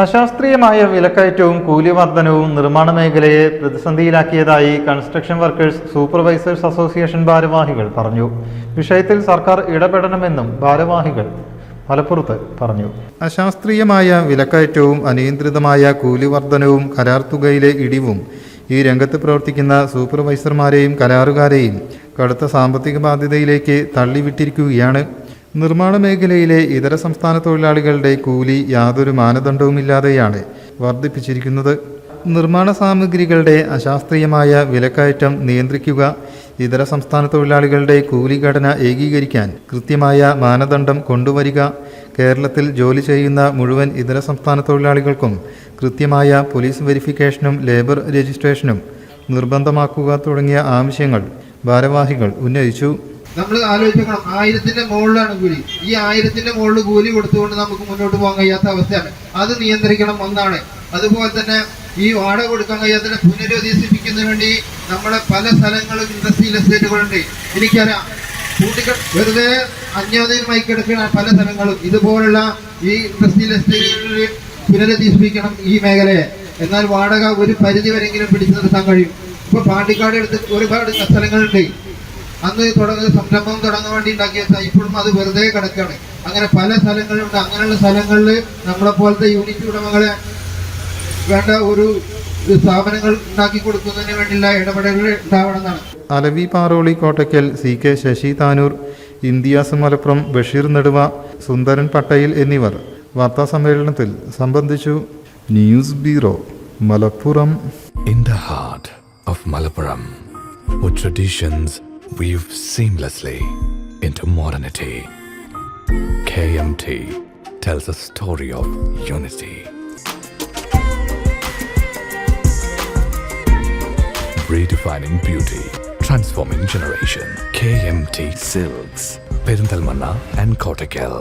അശാസ്ത്രീയമായ വിലക്കയറ്റവും കൂലി വർധനവും നിർമ്മാണ മേഖലയെ പ്രതിസന്ധിയിലാക്കിയതായി കൺസ്ട്രക്ഷൻ വർക്കേഴ്സ് സൂപ്പർവൈസേഴ്സ് അസോസിയേഷൻ ഭാരവാഹികൾ പറഞ്ഞു. വിഷയത്തിൽ സർക്കാർ ഇടപെടണമെന്നും ഭാരവാഹികൾ മലപ്പുറത്ത് പറഞ്ഞു. അശാസ്ത്രീയമായ വിലക്കയറ്റവും അനിയന്ത്രിതമായ കൂലി വർധനവും കരാർ തുകയിലെ ഇടിവും ഈ രംഗത്ത് പ്രവർത്തിക്കുന്ന സൂപ്പർവൈസർമാരെയും കരാറുകാരെയും കടുത്ത സാമ്പത്തിക ബാധ്യതയിലേക്ക് തള്ളിവിട്ടിരിക്കുകയാണ്. നിർമ്മാണ മേഖലയിലെ ഇതര സംസ്ഥാന തൊഴിലാളികളുടെ കൂലി യാതൊരു മാനദണ്ഡവുമില്ലാതെയാണ് വർദ്ധിപ്പിച്ചിരിക്കുന്നത്. നിർമ്മാണ സാമഗ്രികളുടെ അശാസ്ത്രീയമായ വിലക്കയറ്റം നിയന്ത്രിക്കുക, ഇതര സംസ്ഥാന തൊഴിലാളികളുടെ കൂലി ഘടന ഏകീകരിക്കാൻ കൃത്യമായ മാനദണ്ഡം കൊണ്ടുവരിക, കേരളത്തിൽ ജോലി ചെയ്യുന്ന മുഴുവൻ ഇതര സംസ്ഥാന തൊഴിലാളികൾക്കും കൃത്യമായ പോലീസ് വെരിഫിക്കേഷനും ലേബർ രജിസ്ട്രേഷനും നിർബന്ധമാക്കുക തുടങ്ങിയ ആവശ്യങ്ങൾ ഭാരവാഹികൾ ഉന്നയിച്ചു. നമ്മൾ ആലോചിക്കണം, 1000ന്റെ മുകളിലാണ് കൂലി. ഈ 1000ന്റെ മുകളിൽ കൂലി കൊടുത്തുകൊണ്ട് നമുക്ക് മുന്നോട്ട് പോകാൻ കഴിയാത്ത അവസ്ഥയാണ്. അത് നിയന്ത്രിക്കണം ഒന്നാണ്. അതുപോലെ തന്നെ ഈ വാടക കൊടുക്കാൻ കഴിയാത്തതിനെ പുനരധിവസിപ്പിക്കുന്നതിന് വേണ്ടി നമ്മളെ പല സ്ഥലങ്ങളും ഇൻഡസ്ട്രിയൽ എസ്റ്റേറ്റുകളുണ്ട്. എനിക്കറിയാം, വെറുതെ അന്യോന്യമായി കിടക്കുന്ന പല സ്ഥലങ്ങളും ഇതുപോലുള്ള ഈ ഇൻഡസ്ട്രിയൽ എസ്റ്റേറ്റുകളിൽ പുനരധിവസിപ്പിക്കണം ഈ മേഖലയെ. എന്നാൽ വാടക ഒരു പരിധി വരെങ്കിലും പിടിച്ചു നിർത്താൻ കഴിയും. ഇപ്പൊ പാണ്ടിക്കാട് എടുത്ത് ഒരുപാട് സ്ഥലങ്ങളുണ്ട്. അന്ന് സംരംഭം തുടങ്ങാൻ വേണ്ടി ഉണ്ടാക്കിയ ഇപ്പോഴും അത് വെറുതെ കിടക്കുകയാണ്. അങ്ങനെ പല സ്ഥലങ്ങളുണ്ട്. അങ്ങനെയുള്ള സ്ഥലങ്ങളിൽ നമ്മളെ പോലത്തെ യൂണിറ്റ് ഉടമകളെ വേണ്ട ഒരു സ്ഥാപനങ്ങൾ ഉണ്ടാക്കി കൊടുക്കുന്നതിന് വേണ്ടിയുള്ള ഇടപെടലുകൾ ഉണ്ടാവണമെന്നാണ്. അലവി പാറോളി കോട്ടയ്ക്കൽ, CK ശശി താനൂർ, ഇന്ത്യാസ് മലപ്പുറം, ബഷീർ നെടുവ, സുന്ദരൻ പട്ടയിൽ എന്നിവർ വാർത്താ സമ്മേളനത്തിൽ സംബന്ധിച്ചു. News bureau, Malappuram. In the heart of Malappuram, with traditions weave seamlessly into modernity, KMT tells a story of unity. Redefining beauty, transforming generation. KMT Silks, Perinthalmanna and Kottakkal.